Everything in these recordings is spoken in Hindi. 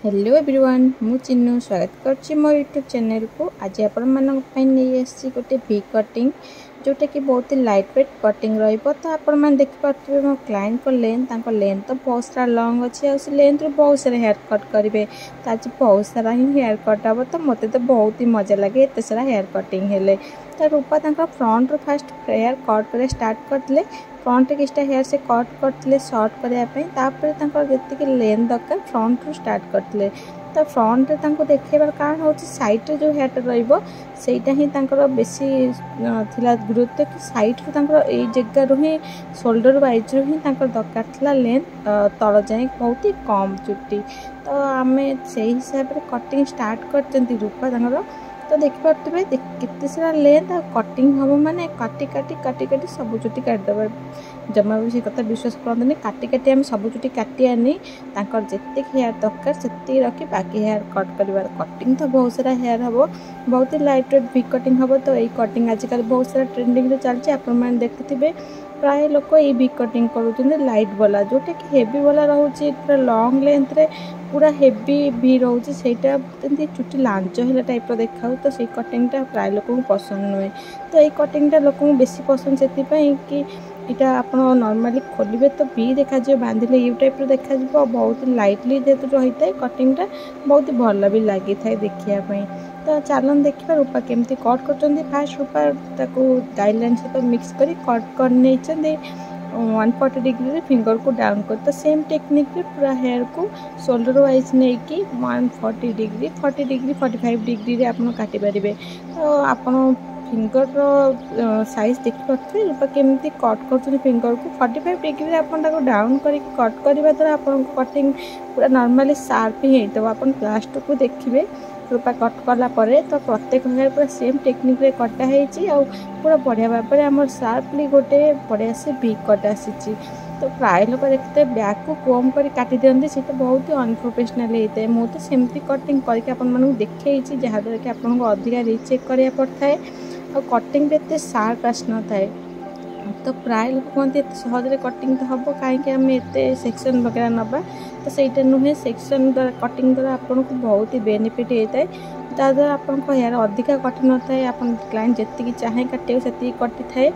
हेलो एवरीवन मु चिन्नु स्वागत करछि मोर यूट्यूब चैनल को। आज आपण मानक पई नै आसी गोटे वी कटिंग जोटा कि बहुत ही लाइट वेट कटिंग रहिबो। तो आपण मान देख पारथिबे मो क्लाइंट को लेंथ तो बहुत सारा लॉन्ग अछि आ से लेंथ रो बहुत सारा हेयर कट करिवे। त आज बहुत सारा ही हेयर कट हबो तो मते तो बहुत ही मजा लागे एते सारा हेयर कटिंग हेले। तो रूपा तांका फ्रंट रो फर्स्ट हेयर कट करे स्टार्ट करतले। फ्रंट किस्टा हेयर से कट करतले शॉर्ट करिया पई तापर तांका जेति लेंथ दरकार फ्रंट रो स्टार्ट करतले। तो फ्रंट रे तांको देखेबार कारण होची साइड रे जो हेयर रहइबो सेटा ही तांकर बेसी थिला गुरुत्व कि साइड रो तांकर ए जगह रो ही शोल्डर वाइज रो ही तांकर दरकार थिला लेंथ तळ जाय बहुत ही कम चुट्टी। तो आमे सेही हिसाब रे कटिंग स्टार्ट करचंती रूपा तांकर। तो देख पारथिबे केते सारा लेंथ कटिंग हम माने काटी काटी सब चुट्टी काट दबा। जमा भी से कथा विश्वास करंतनी काटी काटी हम सब चुट्टी काटी आनी तांकर जेते हेयर दरकार सेते रखी बाकी हेयर कट करिवार। कटिंग तो बहुत सारा हेयर हबो बहुत ही लाइट वेट वी कटिंग हबो। तो एई कटिंग आजकल बहुत सारा ट्रेंडिंग रे चलछि। आपण मान देखथिबे प्राय लोक ए वी कटिंग करूछन लाइट वाला जोटा कि हेवी वाला रहउछि पूरा लॉन्ग लेंथ रे पूरा हेवी भी रहउछि सेटा तंती चुट्टी लांच हेला टाइप रो देखाउ। तो सेई कटिंगटा प्राय लोक को पसंद नय। तो एई कटिंगटा लोक को बेसी पसंद सेति पई कि इटा आपण नॉर्मली खोलिबे तो भी देखा जे बांधिले यू टाइप रो देखा जिवो बहुत लाइटली जेतु रहितै कटिंगटा बहुत भल भी लागि थाए देखिया पई। तो चालन देखिबा रूपा केमती कट करचंदी। फास्ट रूपा ताको गाइडलाइन से तो मिक्स करी कट कर नै चंदी 140 डिग्री रे फिंगर को डाउन कर। तो सेम टेक्निक रे पूरा हेयर को शोल्डर वाइज नै कि 140 डिग्री 40 डिग्री 45 डिग्री रे आपण काटि परिबे। तो आपण फिंगर रो साइज देखि पाथि रूपा केमती कट करचंदी फिंगर को 45 डिग्री रे आपण ताको डाउन करी कट करबा द्वारा आपण कटिंग पूरा नॉर्मली शार्प ही हेतबो। आपण लास्ट को देखिबे रूपा कट कला परे तो प्रत्येक हेयर पूरा सेम टेक्निक रे कटा हेची आ पूरा बढ़िया भाबरे हमर शार्पली गोटे बढ़िया से वी कट आसीची। तो प्राय लोक देखते बैक को कम करी काटी दियंती सेटा बहुत ही अनप्रोफेशनल हेते। मो तो सेमती कटिंग करके आपण मानु देखेइची जहा द्वारा कि आपण को अधिका रीचेक करिया पड़थाय और कटिंग रे एते शार्प आस न थाए। तो प्राय लोक कहते एते सहज रे कटिंग तो हबो काहे हम एते सेक्शन वगैरह नबा। तो सेटा नुहे सेक्शन द्वारा कटिंग द्वारा आपन को बहुत ही बेनिफिट हेताय। ता द्वारा आपन को हेयर अधिका कटि न थाए आपन क्लाइंट जेति की चाहे काटे सेति कटि थाए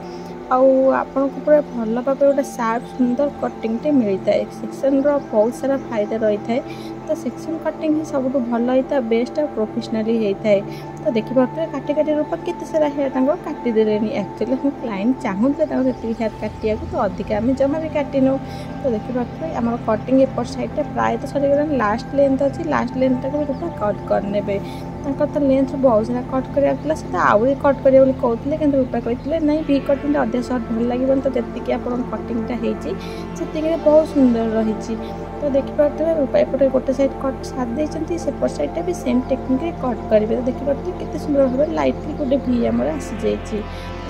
आउ आपन को पूरा भल भाबे गोटे शार्प सुंदर कटिंग टे मिलता है। सेक्शन रो बहुत सारा फायदा रही थाए। तो सेक्शन कटिंग ही सब भल होता बेस्ट और प्रोफेशनली होता है। तो देखि पारे काटी काटी रूपा केते सारा हेयर तांको काटी देलेनी। एक्चुअली हम क्लाइंट चाहूले तांको सेति हेयर काटिया को तो अधिका हम जमा भी काटी नो। तो देखि पारे हमर कटिंग एपर साइड टे प्राय तो सरी गला लास्ट लेंथ अछि लास्ट लेंथ टा को रूपा कट कर नेबे। तांको तो लेंथ बहुत सारा कट करिया से आउरी कट करिया बोली कहउतले किंतु रूपा कहतिले नै वी कटिंग अधिक शॉर्ट भल लागिबन। तो जेतिकी आपन कटिंगटा हेची सेतिकी बहुत सुंदर रहिची। तो देखि पारथबे रूपा एपटे गोटे साइड कट साथ देचंती सेपर साइडटा भी सेम टेक्निक रे कट करिवे। तो देखि पारथबे केते सुंदर भाबे लाइटली गोटे वी हमर आसी जाईची।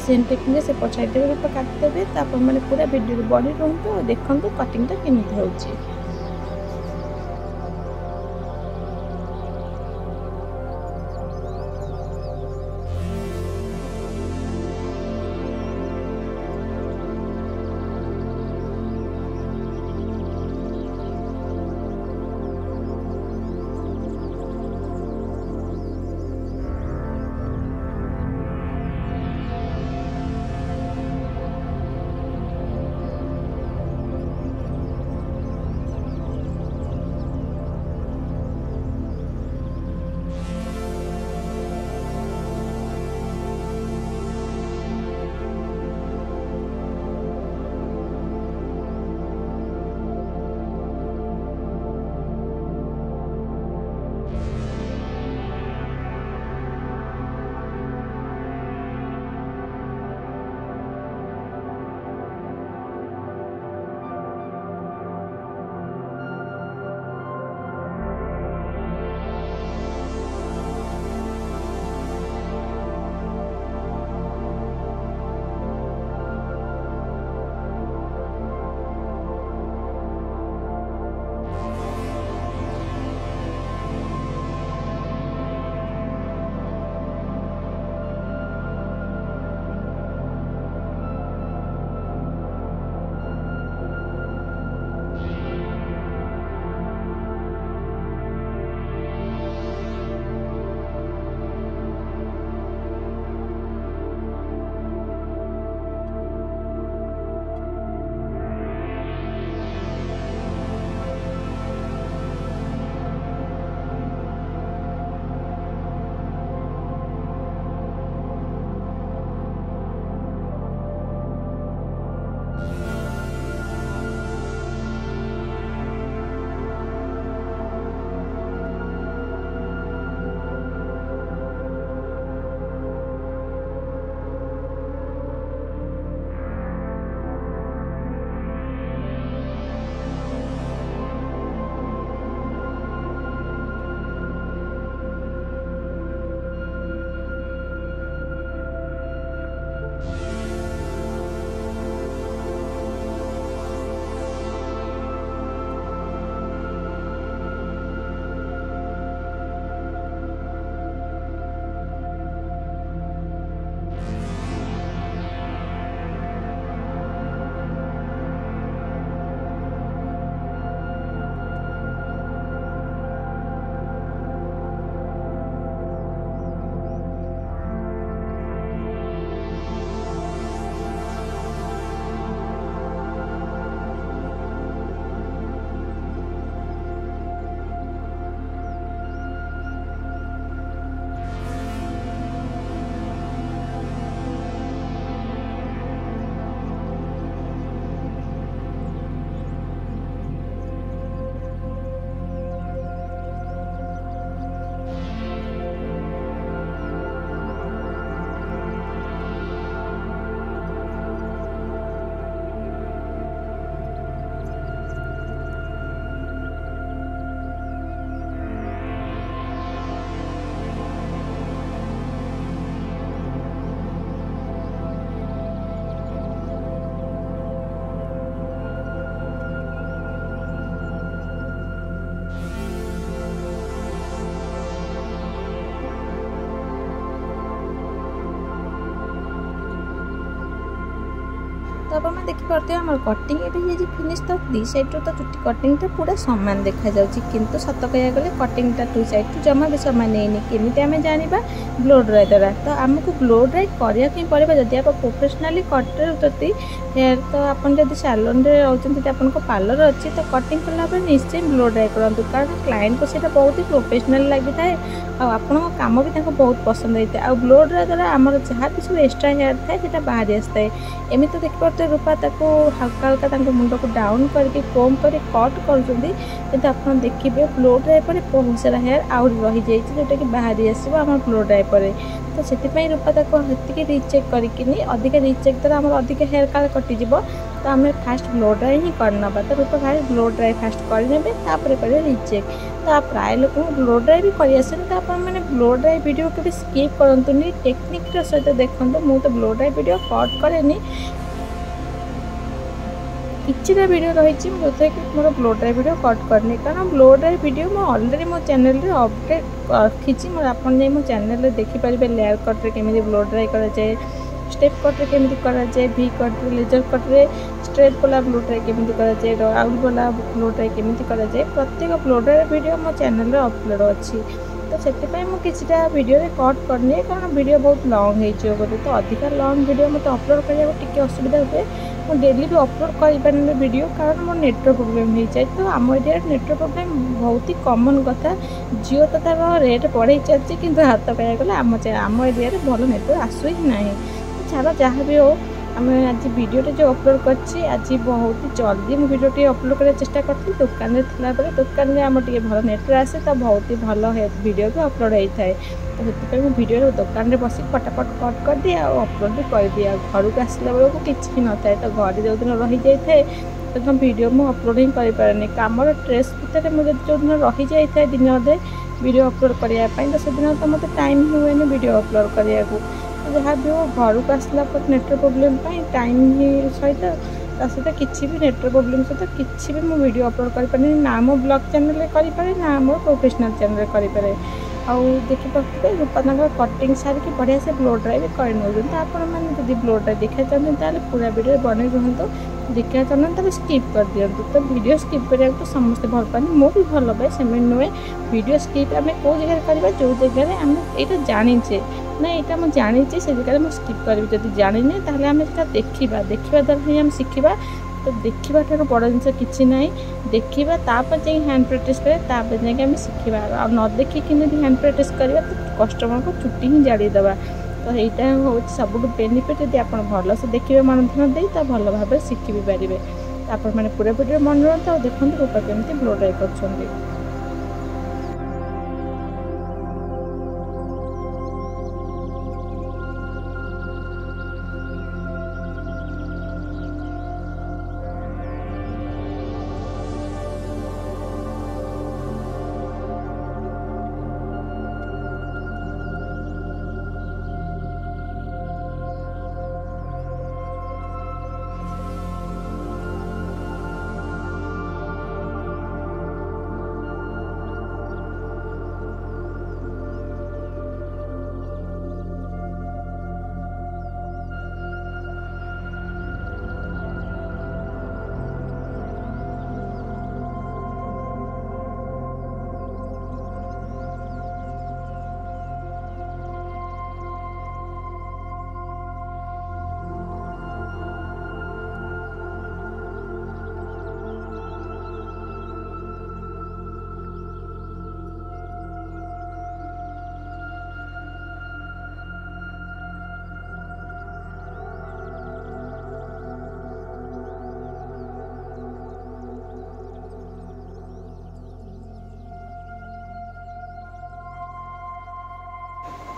सेम टेक्निक सेपर साइड रे रूपा काट देबे। त आपन माने पूरा वीडियो बॉडी रहंतो देखंतो कटिंगटा केमिति होची। तो आप देखिपे आम कटिंग ये फिनिश तो दी साइड तो चुटी कटिंगटा पूरा सामान देखा जाऊँगी किंतु सत कह गले कटिंगटा टू साइड टू जमा भी सामान नहीं केमी आम जाना ब्लो ड्राई द्वारा तो आमको ब्लो ड्राई कराया पड़ेगा जदि आप प्रोफेशनाली कटुच्च हेयर तो आपन जब सालोन रे रोचे आपन पार्लर अच्छी तो कटिंग कला निश्चय ब्लो ड्राई करूँ कारण क्लाइंट को सीटा बहुत ही प्रोफेशनाल लगी थाए आपण कम भी बहुत पसंद होता है। ब्लो ड्राई द्वारा आम जहाँ भी सब एक्सट्रा हेयर थाए बाहरी आसता है एमती तो देखिए रूपा ताको हल्का हल्का मुंड को डाउन करके कोम कर कट कर आप देखिए ब्लो ड्राई पर बहुत सारा हेयर आउट रही जाइए जोटा कि बाहरी आसो आम ब्लो ड्राई पर तो से रूपा ताको हेतिके रिचेक करके अधिक रिचेक द्वारा आम अधिक हेयर काल कटिज तो आम फास्ट ब्लो ड्राई ही करना तो रूपा फास्ट ब्लो ड्राई फास्ट करे करेंगे रिचेक तो आप प्राय लोक ब्लो ड्राई भी कर तो आप ब्लो ड्राई वीडियो के स्किप करतुनी टेक्निक सहित देखो मुझे तो ब्लो ड्राई वीडियो कट कैनि किछिटा वीडियो रही जो कि मोर ब्लो ड्राई वीडियो कट करनी कारण ब्लो ड्राई वीडियो मैं ऑलरेडी मो चैनल रे अपडेट रखी मोर आपन मो चैनल देखिपारे लेयर कट रे केमिति ब्लो ड्राई करा जाए स्टेप कट रे केमिति करा जाए वी कट रे लेजर कट रे स्ट्रेट वाला ब्लो ड्राई केमिति करा जाए राउंड वाला ब्लो ड्राई केमिति करा जाए प्रत्येक ब्लो ड्राई वीडियो मो चैनल रे अपलोड अच्छी तो से मुझे वीडियो रे कट करनी कारण वीडियो बहुत लॉन्ग होते तो अधिका लॉन्ग वीडियो मत अपलोड करने टी असुविधा हुए मुझे डेली भी अपलोड कर वीडियो कारण मोर नेटवर्क प्रोब्लेम हो जाए तो आम एरिया नेटवर्क प्रोब्लेम बहुत ही कमन कथा जियो तो तार रेट बढ़े चलती कि हाथ कह गले आम एरिया भल नेटवर्क आसू ही ना छाड़ जहाँ भी हो आम आज वीडियो जो अपलोड कर आज बहुत ही जल्दी मुझे वीडियो अपलोड करने चेष्टा करी दुकान में थिला दुकान में आम टे भल नेटवर्क आसे तो बहुत ही भल वीडियो भी अपलोड होता है तो से वीडियो दुकान में बस फटाफट कट कर दिए और अपलोड भी कर दिए घर को आसला बेलू किसी भी न था तो घर जो दिन रही जाए तो वीडियो मुझे अपलोड ही करें कम स्ट्रेस भितर मुझे जो दिन रही जाए दिन अधे वीडियो अपलोड करने तो से दिन तो मतलब टाइम हुए वीडियो अपलोड करने को जहाँ भी हो घर को आसला नेटवर्क प्रोब्लेम टाइम ही सहित किसी भी नेटवर्क प्रोब्लेम सहित किसी भी मुझे वीडियो अपलोड करें ना मो ब्लॉग चैनल करें ना मोर प्रोफेशनल चैनल करें आउ देखिए रूपा कटिंग सारिकी बढ़िया से ब्लो ड्राई भी कर आपड़ी ब्लो ड्राई देखा चाहते पूरा वीडियो बने रुहतु देखा चाहते तो स्किप कर दिंतु तो वीडियो स्किप करा तो समस्ते भल पाते मुझे भी भल पाए से नुहे वीडियो स्किप आम कौ जगह करवा जो जगह आम यहाँ जाचे ना यहाँ मुझे जानी से जगह मुझे स्किप करी जब जानी ताहले आम देखा द्वारा ही आम शिखा तो देखा ठार बड़ जिन किसी ना देखा तापर जा हैंड प्रैक्टिस करें जाके शिखा आ न देखिए हैंड प्रैक्टिस करवा तो कस्टमर को चुटी ही जाड़ीदे तो यहाँ हूँ सब बेनिफिट यदि आप भल से देखिए मन ध्यान दे तो भल भाव शिखि भी पारे तो आप पूरा वीडियो मन रुहतु और देखते रूपा केमती ब्लो ड्राई कर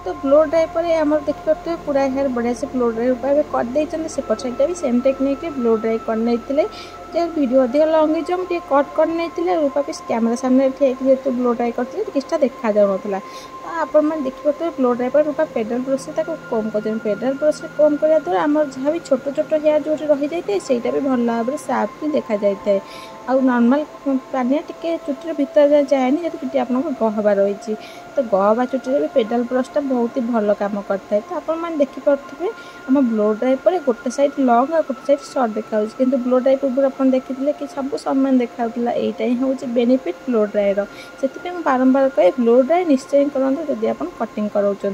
तो ब्लो ड्राई पर आम देखिए पूरा हेयर बढ़िया से ब्लो ड्राई उपाय कर देते सेपट साइड भी सेम टेक्निक ब्लो ड्राई कर वीडियो अधिक लंग हो मुझे कट कर नहीं रूपा पीस कैमेरा सामने ठेक जेहतु ब्लो ड्राई करते किसी देखा जाऊला आपण मैंने देखिए ब्लो ड्राई पर रूपा पेडल ब्रश से कम कर पेडल ब्रश से कम करने द्वारा आम जहाँ भी छोट छोट हेयर जो रही जाए से भी भल भाव में साफ भी देखा जाए आउ नॉर्मल पानिया टिके चुटी भीतर जाएनि जब चुटी आपको गहबा रही तो गहबा चुटी भी पेडल ब्रशटा बहुत ही भल काम करता है। तो आपण मैंने देखिपे आम ब्लो ड्राई पर गोटे साइड लंग और गोटे साइड सर्ट देखा कि ब्लो ड्राई पूर्व आप देखिए कि सब सामान देखा यहीटा ही हूँ बेनिफिट ब्लो ड्रायर से बारंबार कहे ब्लो ड्राई निश्चय करूँ जदि आप कटिंग कराऊँच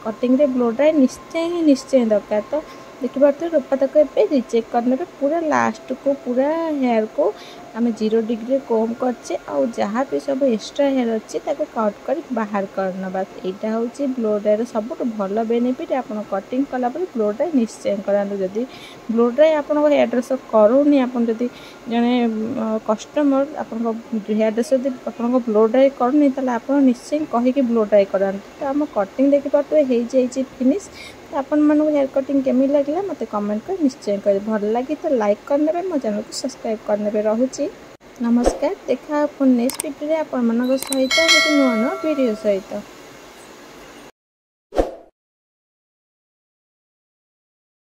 कटिंग ब्लो ड्राई निश्चय दरकार। तो देखिए रूपा तक रिचेक करने पूरा लास्ट को पूरा हेयर को आम 0 डिग्री कम करचे और जहाँ भी सब एक्स्ट्रा हेयर अच्छी कट कर बाहर करना बस यहाँ हूँ ब्लो ड्रायर सब भल बेनिफिट आप कटिंग कलापर ब्लो ड्राई निश्चय करातु जदि ब्लो ड्राई आप हेयर ड्रेस करूनी आप जब जड़े कस्टमर आप हेयर ड्रेस जब आप ब्लो ड्राई करूनी आप निश्चय कहीकि ब्लो ड्राई करातु। तो आम कटिंग देखिए हो फिनिश आपण मन हेयर कटिंग केमी लगे मत कमेंट कर निश्चय कर भल लगी तो लाइक करने मो चैनल को सब्सक्राइब करने रोचे। नमस्कार देखा नेक्स्ट वीडियो आपण सहित नुआ नुआ वीडियो सहित।